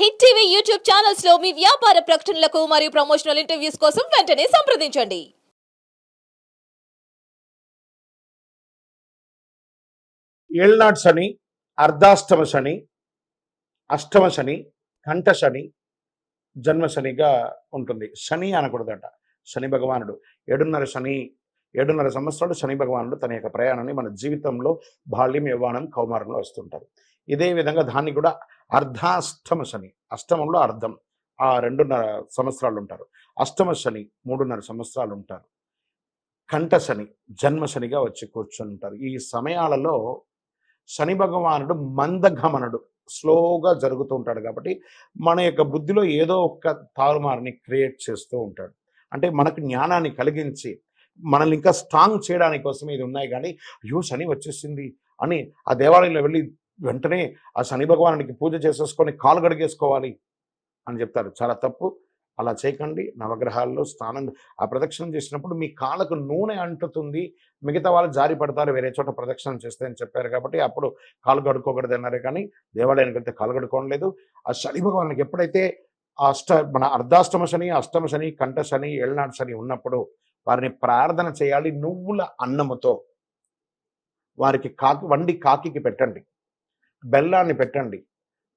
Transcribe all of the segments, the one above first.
Hit TV YouTube channels లో మీ వ్యాపార ప్రకటనలకు మరియు ప్రమోషనల్ ఇంటర్వ్యూస్ కోసం వెంటనే సంప్రదించండి. ఏళ్నాడు శని, అర్ధాష్టమ శని, అష్టమ శని, కంఠ శని, జన్మ శనిగా ఉంటుంది. శని అనకూడదట. శని భగవానుడు 7.5 సంవత్సరాలు శని భగవానుడు తన యొక్క ప్రయాణాన్ని మన జీవితంలో బాల్యం, యవ్వనం, కౌమారంలో వస్తుంటారు. ఇదే విధంగా దాన్ని కూడా అర్ధాష్టమ శని, అష్టమంలో అర్ధం ఆ 2.5 సంవత్సరాలు ఉంటారు. అష్టమ శని 3.5 సంవత్సరాలు ఉంటారు. కంఠ శని జన్మ శనిగా వచ్చి కూర్చొని ఉంటారు. ఈ సమయాలలో శని భగవానుడు మందగమనుడు, స్లోగా జరుగుతూ ఉంటాడు కాబట్టి మన యొక్క బుద్ధిలో ఏదో ఒక తారుమారుని క్రియేట్ చేస్తూ ఉంటాడు. అంటే మనకు జ్ఞానాన్ని కలిగించి మనల్ని ఇంకా స్ట్రాంగ్ చేయడానికి కోసం ఇది ఉన్నాయి. కానీ అయ్యో శని వచ్చేసింది అని ఆ దేవాలయంలో వెళ్ళి వెంటనే ఆ శని భగవానుడికి పూజ చేసేసుకొని కాలు గడిగేసుకోవాలి అని చెప్తారు. చాలా తప్పు. అలా చేయకండి. నవగ్రహాల్లో స్నానం ఆ ప్రదక్షిణం చేసినప్పుడు మీ కాళ్ళకు నూనె అంటుతుంది, మిగతా వాళ్ళు జారి పడతారు వేరే చోట ప్రదక్షిణం చేస్తే అని చెప్పారు. కాబట్టి అప్పుడు కాలు కడుక్కోకూడదు అన్నారే కానీ దేవాలయానికి వెళ్తే కాలు కడుక్కోలేదు. ఆ శని భగవానికి ఎప్పుడైతే మన అర్ధాష్టమ శని, అష్టమ శని, కంఠ శని, ఏళ్నాడు శని ఉన్నప్పుడు వారిని ప్రార్థన చేయాలి. నువ్వుల అన్నముతో వారికి వండి కాకికి పెట్టండి, బెల్లాన్ని పెట్టండి.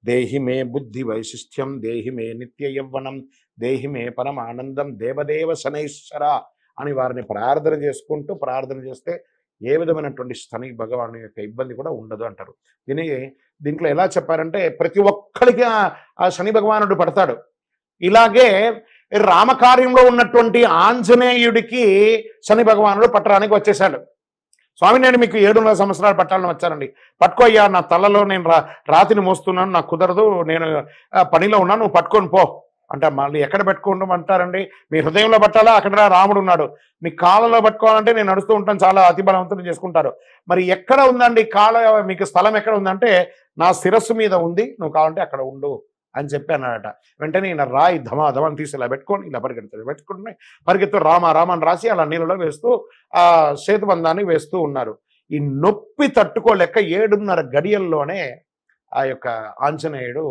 దేహి మే బుద్ధి వైశిష్ట్యం, దేహి మే నిత్య యవ్వనం, దేహి మే పరమానందం, దేవదేవ శనైశ్వర అని వారిని ప్రార్థన చేసుకుంటూ ప్రార్థన చేస్తే ఏ విధమైనటువంటి శని భగవాను యొక్క ఇబ్బంది కూడా ఉండదు అంటారు. దీంట్లో ఎలా చెప్పారంటే ప్రతి ఒక్కరికి ఆ శని భగవానుడు పడతాడు. ఇలాగే రామకార్యంలో ఉన్నటువంటి ఆంజనేయుడికి శని భగవానుడు పట్టడానికి వచ్చేసాడు. స్వామి నేను మీకు 7.5 సంవత్సరాలు పట్టాలని వచ్చానండి. పట్టుకోయ్యా, నా తలలో నేను రాతిని మోస్తున్నాను, నాకు కుదరదు, నేను పనిలో ఉన్నాను, నువ్వు పట్టుకొని పో అంటే మళ్ళీ ఎక్కడ పెట్టుకోమంటారండి? మీ హృదయంలో పట్టాలా? అక్కడ రాముడు ఉన్నాడు. మీ కాళ్ళలో పట్టుకోవాలంటే నేను నడుస్తూ ఉంటాను, చాలా అతి బలవంతులు చేసుకుంటారు. మరి ఎక్కడ ఉందండి కాళ్ళ, మీకు స్థలం ఎక్కడ ఉందంటే నా శిరస్సు మీద ఉంది, నువ్వు కావాలంటే అక్కడ ఉండు అని చెప్పి అన్నాడట. వెంటనే ఈయన రాయి ధమాధమని తీసి ఇలా పెట్టుకొని ఇలా పరిగెత్తు రామ రామని రాసి అలా నీళ్ళలో వేస్తూ ఆ సేతుబంధాన్ని వేస్తూ ఉన్నారు. ఈ నొప్పి తట్టుకోలేక 7.5 గడియల్లోనే ఆ యొక్క ఆంజనేయుడు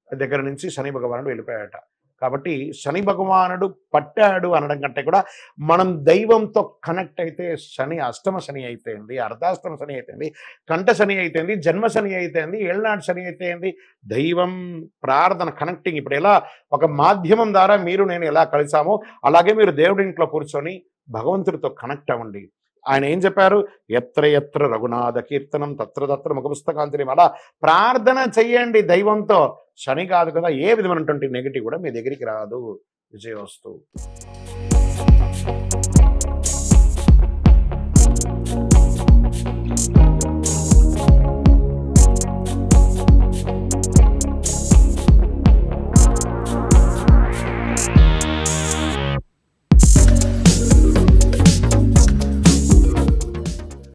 దగ్గర నుంచి శని భగవానుడు వెళ్ళిపోయాడట. కాబట్టి శని భగవానుడు పట్టాడు అనడం కంటే కూడా మనం దైవంతో కనెక్ట్ అయితే శని అష్టమ శని అయితేంది, అర్ధాష్టమ శని అయితేంది, కంఠ శని అయితేంది, జన్మ శని అయితేంది, ఏళ్నాడు శని అయితేంది, దైవం ప్రార్థన కనెక్టింగ్. ఇప్పుడు ఎలా ఒక మాధ్యమం ద్వారా మీరు నేను ఎలా కలిసామో అలాగే మీరు దేవుడి ఇంట్లో కూర్చొని భగవంతుడితో కనెక్ట్ అవ్వండి. ఆయన ఏం చెప్పారు? ఎత్ర ఎత్ర రఘునాథ కీర్తనం తత్ర తత్ర ముఖపుస్తకాంతిని. అలా ప్రార్థన చెయ్యండి దైవంతో. శని కాదు కదా, ఏ విధమైనటువంటి నెగిటివ్ కూడా మీ దగ్గరికి రాదు. విజయోస్తు.